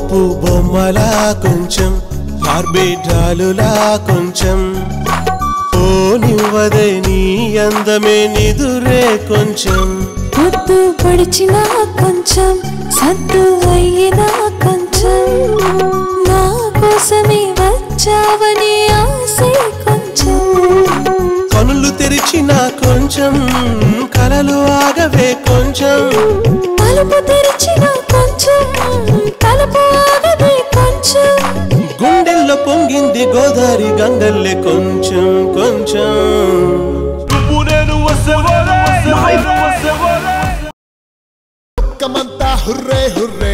బాపు బొమ్మలా కొంచెం బార్బీ డాలులా కొంచెం పోనివ్వదే నీ అందమే నిదురే కొంచెం పొద్దు పడిచినా కొంచెం సద్దు అయ్యినా కొంచెం నా కోసమే వచ్చావని ఆశే కొంచెం కనులు తెరిచినా కొంచెం కలలు ఆగవే కొంచెం తలుపు తెరిచినా కొంచెం తలుపు ఆగవే కొంచెం గుండెల్లో పొంగింది గోదారి గంగల్లే కొంచెం కొంచెం Kamanta hurre hurre